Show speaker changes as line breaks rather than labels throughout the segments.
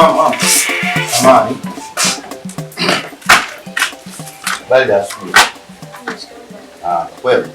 mama. Amani. Bali asubuhi. Kweli.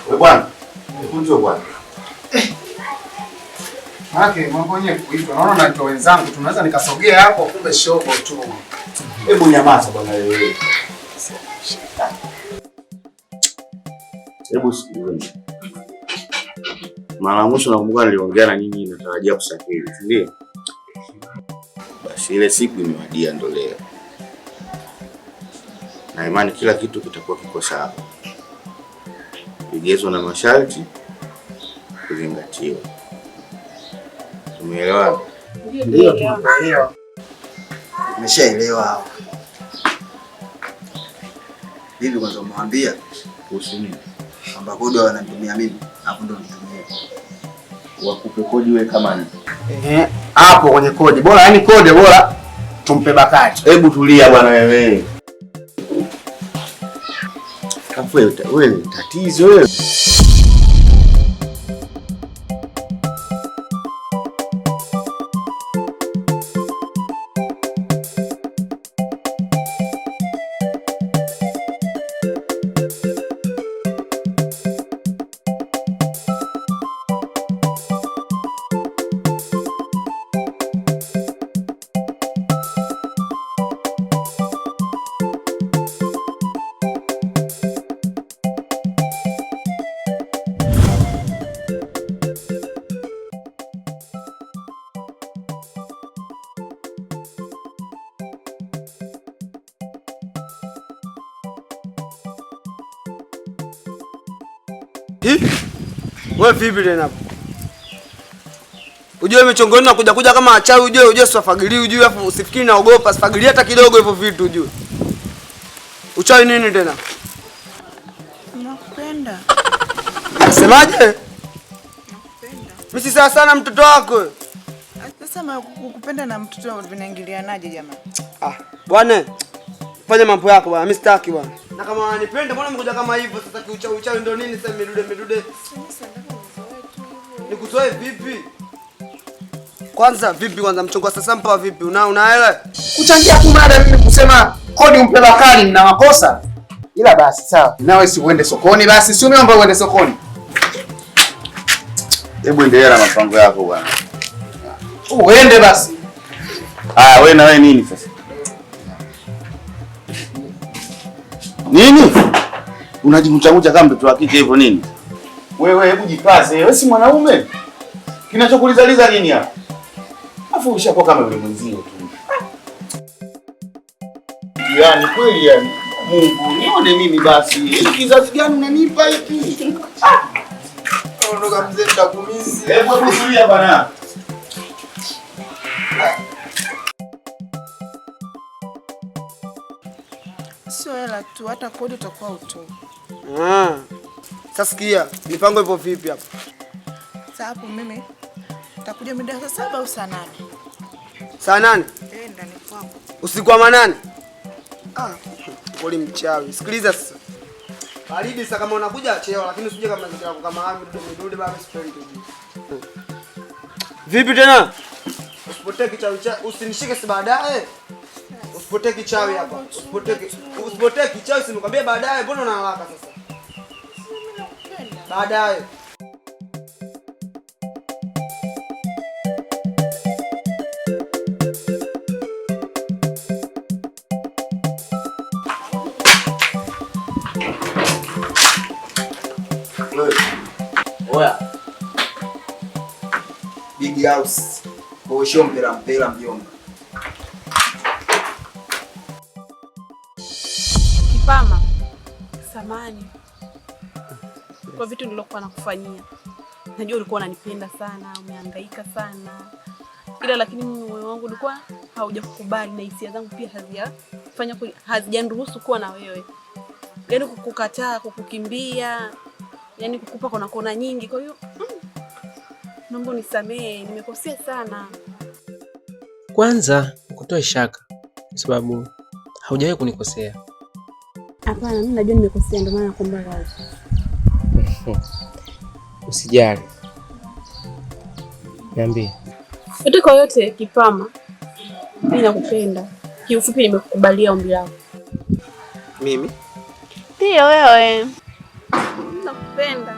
Wewe bwana. Nikunjoo bwana.
Haki mambo yenyewe kuitwa. Naona na wenzangu tunaweza nikasogea hapo kumbe shobo tu.
Hebu nyamaza bwana wewe. Hebu sikiliza. Mara mwisho nakumbuka niliongea na nyinyi natarajia kusafiri, ndio? Basi ile siku imewadia ndo leo. Na imani kila kitu kitakuwa kiko sawa. Vigezo na masharti kuzingatiwa. Umeelewa?
Ndio tumeelewa.
Nimeshaelewa. Hivi kwanza umwambia
kuhusu nini?
kwamba kodi wananitumia mimi, hapo ndo nitumie.
Wakupe kodi wewe kama nini?
Hapo kwenye kodi. Bora yani kodi bora tumpe Bakari.
Hebu tulia bwana wewe. Kafu wewe tatizo wewe.
Wewe vipi tena hapo? Ujue michongoni na kuja kama achawi ujue usifagili ujue afu usifikiri naogopa sifagilia hata kidogo hivyo vitu ujue. Uchawi nini tena?
Nakupenda.
Unasemaje?
Nakupenda.
Mimi si sawa sana mtoto wako.
Sasa kukupenda na mtoto vinaingilianaje jamani?
Bwana. Fanya mambo yako bwana, mimi sitaki bwana. Na kama wananipenda mbona mkuja kama hivyo sasa uchawi ndio nini sasa midude. Nikuzoe vipi? Kwanza mchongo sasa mpa vipi? Una hela?
Kuchangia tu mada mimi kusema kodi umpe Bakari na makosa. Ila basi sawa. Nawe si uende sokoni basi, si umeomba uende sokoni.
Hebu endelea na mapango yako bwana.
Uende basi.
Wewe na wewe nini sasa? Nini? Unajimchagucha kama mtoto wa kike hivyo nini? Wewe hebu jikaze. Wewe si mwanaume. Kinachokulizaliza nini hapa? Afu ushakuwa kama yule mwenzio tu. Yaani kweli yani. Mungu, nione mimi basi. Kizazi gani unanipa hiki?
Ondoka mzee nitakumisi.
Hebu kusulia bwana.
Sio hela tu, hata kodi utakuwa utoe.
Sasa sikia, mipango ipo vipi hapa?
Sasa hapo mimi nitakuja mida saa 7 au saa 8.
Saa 8?
Ndani kwangu.
Usiku wa manane? Poli mchawi. Sikiliza sasa. Baridi sasa kama unakuja cheo lakini usije kama zikira kama midude baba straight tu. Vipi tena? Usipotee kichawi usinishike si baadaye. Usipotee kichawi hapa. Usipotee kichawi sinikwambia baadaye, mbona una haraka sasa? Baadaye.
Oya. Big house. Bosho mpira mjomba.
Kipama. Samani. Kwa vitu nilokuwa nakufanyia. Najua ulikuwa unanipenda sana, umehangaika sana. Ila lakini moyo wangu ulikuwa haujakukubali na hisia zangu pia hazijaniruhusu kuwa na wewe. Yaani kukukataa, kukukimbia, yaani kukupa kona nyingi. Kwa hiyo naomba unisamehe, nimekosea sana.
Kwanza ukutoe shaka kwa sababu haujawahi kunikosea.
Hapana, mimi najua nimekosea ndio maana nakuomba radhi.
Usijali. Niambie.
Yote kwa yote Kipama, mimi nakupenda. Kiufupi nimekukubalia ombi lako.
Mimi?
Ndio wewe. Nakupenda.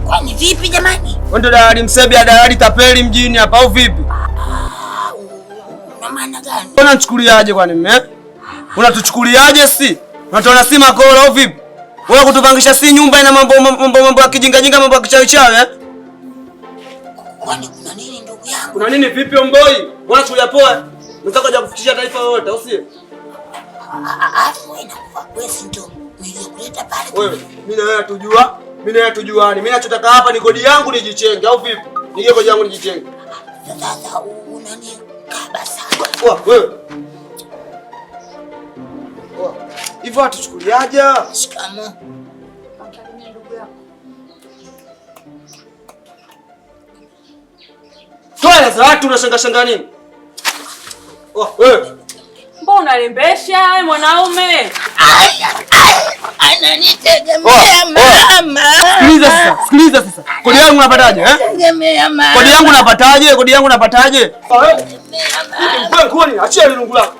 Kwani vipi jamani?
Wewe dalali msebia, dalali tapeli mjini hapa au vipi?
Una maana gani?
Unanichukuliaje kwani mimi? Unatuchukuliaje si? Unatona si makolo au vipi? Wewe kutupangisha si nyumba ina mambo ya kijinga jinga, mambo ya kichawi chawi eh?
Kwani kuna nini ndugu yangu?
Kuna nini vipi omboi? Unachukulia poa? Unataka kuja kufikishia taifa yote au si?
Afu wewe na wewe ndio nilikuleta pale.
Wewe, mimi na wewe tujua. Mimi na wewe tujuani. Mimi nachotaka hapa ni kodi yangu nijichenge au vipi? Nige kodi yangu nijichenge.
Sasa unani kabisa.
Wewe. Hivyo atuchukuliaje?
Shikamoo.
Toa za watu unashanga nini? Wewe.
Mbona unalembesha wewe mwanaume?
Ananitegemea mama.
Sikiliza sasa. Kodi yangu unapataje eh?
Tegemea mama.
Kodi yangu unapataje? Wewe kwani achia ile lungu lako.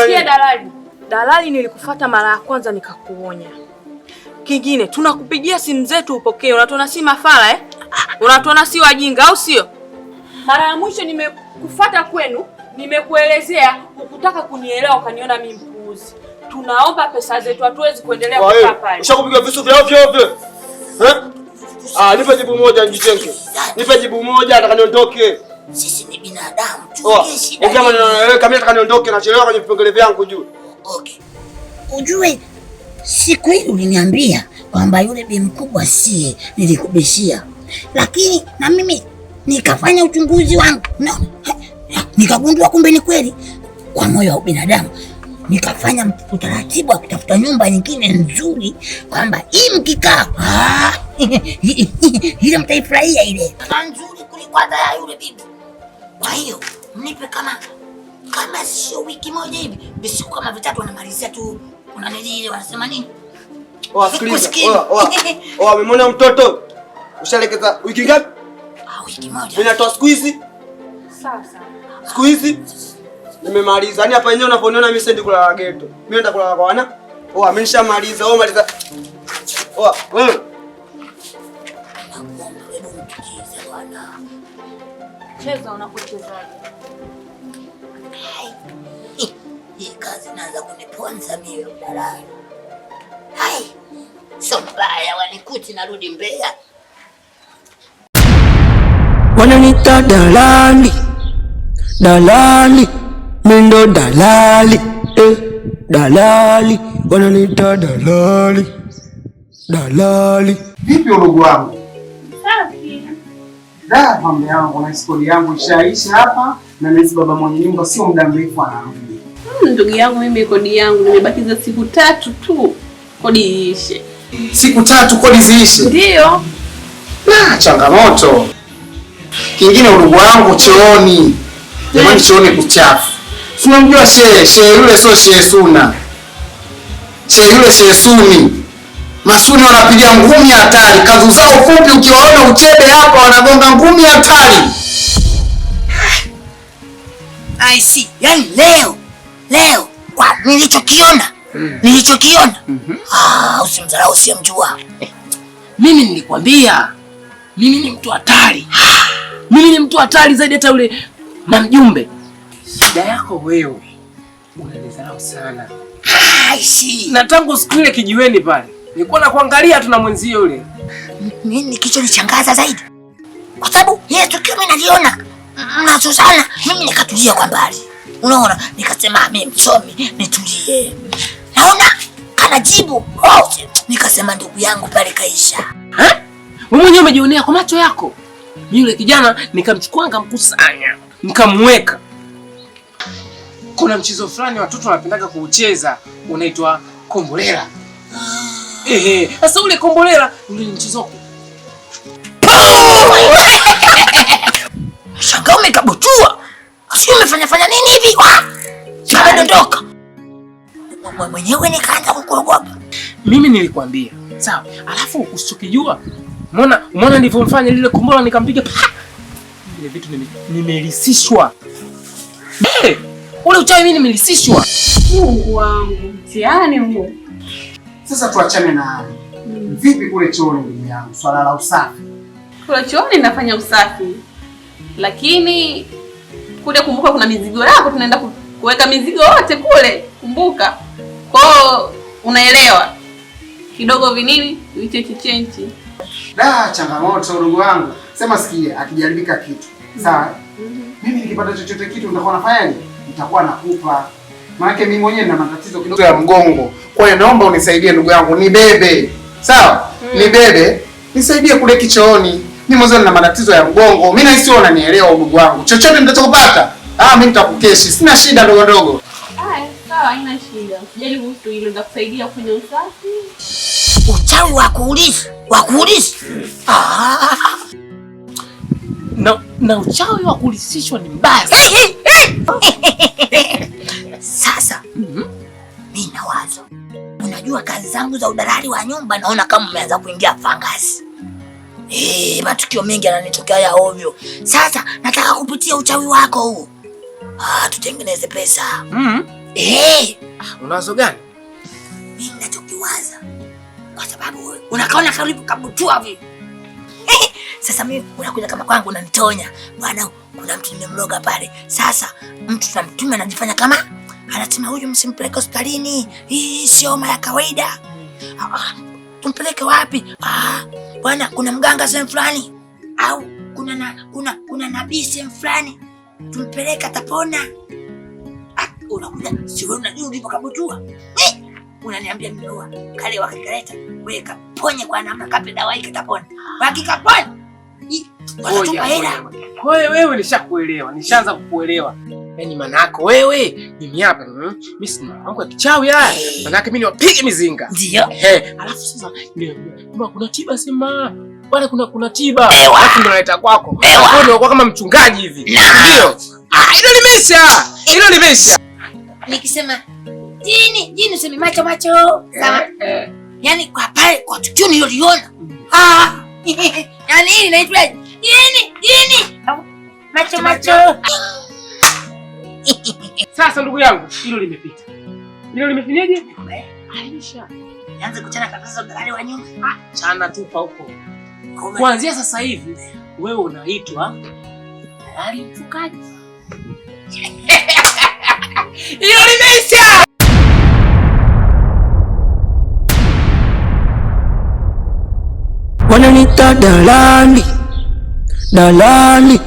Sikia dalali. Dalali nilikufuata mara ya kwanza nikakuonya. Kingine tunakupigia simu zetu upokee. Unatuona si mafala eh? Unatuona si wajinga au sio? Mara ya mwisho nimekufuata kwenu, nimekuelezea, ukutaka kunielewa ukaniona mimi mpuuzi. Tunaomba pesa zetu, hatuwezi kuendelea kukaa pale.
Ushakupiga visu vya ovyo. Eh? Nipe jibu moja nijitenge. Nipe jibu moja nataka niondoke.
Sisi ni binadamu. Tuongee shida.
Ongea maneno wewe kama nataka niondoke nachelewa kwenye vipengele vyangu juu.
Okay. Ujue siku ile uliniambia kwamba yule bi mkubwa sie nilikubishia. Lakini na mimi nikafanya uchunguzi wangu. No. Nikagundua kumbe ni kweli. Kwa moyo wa binadamu nikafanya utaratibu wa kutafuta nyumba nyingine nzuri kwamba hii mkikaa ile mtaifurahia ile. Nzuri kuliko hata ya yule bibi. Kwa hiyo mnipe kama sio wiki moja hivi, bisiku kama vitatu wanamalizia tu. Kuna nini ile wanasema nini?
Sikiliza. Umeona mtoto? Ushalekeza wiki ngapi?
Wiki moja.
Mimi natoa siku hizi.
Sasa.
Siku hizi nimemaliza. Yaani hapa yenyewe unaponiona mimi sendi kulala ghetto. Mimi naenda kulala kwa wana. Mimi nishamaliza. Maliza. Wewe.
Cheza unapochezaje?
Hii kazi inaanza kuniponza mimi dalali. Hai. Sio mbaya wanikuti narudi Mbeya.
Wananita dalali. Dalali. Mindo dalali. Dalali. Wananita dalali. Dalali.
Vipi udugu wangu?
Safi.
Mambo yangu na skoli yangu ishaisha hapa na nesi baba mwenye nyumba sio muda mrefu anarudi.
Ndugu yangu mimi kodi yangu nimebakiza siku 3 tu. Kodi iishe.
Siku 3 kodi ziishe?
Ndio.
Changamoto. Kingine udugu wangu chooni. Jamani chooni kuchafu. Si unamjua shehe yule sio shehe Suna. Shehe yule shehe Suni. Masuni wanapiga ngumi hatari. Kazi zao fupi ukiwaona uchebe hapa wanagonga ngumi hatari.
I see. Yaani leo kwa nilichokiona. Usimdharau usiyemjua.
Mimi nilikwambia. Mimi ni mtu hatari. Mimi ni mtu hatari zaidi hata yule na mjumbe. Shida yako wewe. Unanidharau sana.
I see.
Na tangu siku ile kijiweni pale. Nilikuwa nakuangalia tu na mwenzio yule.
Nini kilichonishangaza zaidi? Kwa sababu yeye tukio mimi naliona mnazo sana, mimi nikatulia kwa mbali. Unaona, nikasema mimi msomi nitulie. Naona anajibu. Nikasema ndugu yangu pale kaisha.
Wewe mwenyewe umejionea kwa macho yako. Mimi yule kijana nikamchukua nikamkusanya, nikamweka. Kuna mchezo fulani watoto wanapendaga kuucheza unaitwa kombolela. Sasa ule kombolela ndio mchezo wako.
Shanga umekabutua. Sio umefanya nini hivi? Umedondoka. Mwenyewe nikaanza kukuogopa.
Mimi nilikwambia. Sawa. Alafu usichokijua. Umeona nilivyomfanya lile kombola nikampiga. Vile vitu nimelisishwa. Ule uchawi mimi nimelisishwa.
Mungu wangu. Mtihani huo.
Sasa tuachane na hayo. Vipi kule chooni ndugu yangu? Swala la usafi.
Kule chooni nafanya usafi. Lakini kule kumbuka kuna mizigo yako, tunaenda kuweka mizigo wote kule. Kumbuka. Kwao unaelewa. Kidogo vinini vichechenchi.
Changamoto ndugu wangu. Sema sikia, akijaribika kitu. Sawa? Mimi nikipata chochote kitu nitakuwa nafanyaje? Nitakuwa nakupa. Maana mimi mwenyewe nina matatizo kidogo ya mgongo. Kwa hiyo naomba unisaidie ndugu yangu, nibebe. Sawa? Nibebe, nisaidie kule kichooni. Mimi mwanzo nina matatizo ya mgongo. Mimi nahisi wewe unanielewa ndugu wangu. Chochote nitakachopata, mimi nitakukeshi. Sina shida ndogo.
Sawa, haina shida. Usijali kuhusu hilo, nitakusaidia kwenye usafi.
Uchawi wa kuuliza.
Na uchawi wa kulisishwa ni mbaya.
Sasa mimi na wazo. Unajua kazi zangu za udalali wa nyumba, naona kama umeanza kuingia fangasi. Matukio mengi yananitokea ya ovyo. Sasa nataka kupitia uchawi wako huu. Tutengeneze pesa.
Una wazo gani?
Mimi ninachokiwaza. Kwa sababu unakaona karibu kabutua vipi? Sasa mimi unakuja kama kwangu unanitonya. Bwana, kuna mtu nimemloga pale. Sasa mtu tunamtuma anajifanya kama anasema huyu msimpeleke hospitalini. Hii sio homa ya kawaida. Tumpeleke wapi? Bwana, kuna mganga sehemu fulani. Au kuna nabii sehemu fulani. Tumpeleke atapona. Unakuja, si wewe unajua ulipokabutua. Unaniambia mdoa. Kale wakikaleta, weka ponye kwa namna kape dawa hii kitapona. Wakikapona. Watatupa hela.
Wewe nishakuelewa, nishaanza kukuelewa. Yaani manako wewe, mimi hapa, mimi sina mambo ya kichawi haya. Manake mimi niwapige mizinga.
Ndio.
Alafu sasa kama kuna tiba sema. Wale kuna tiba. Alafu ndo naleta kwako. Hapo ndio kama mchungaji hivi. Ndio. Hilo limeisha.
Nikisema jini sema macho. Sawa. Yaani kwa pale kwa tukio niloliona. Yaani hii inaitwa jini. Macho.
Sasa ndugu yangu, hilo limepita. Hilo limefinyaje? Aisha.
Nianze kuchana kabisa dalali wa nyumba.
Chana tupa huko. Kuanzia sasa hivi wewe unaitwa dalali mfukaji. Hilo limeisha.
Wananita dalali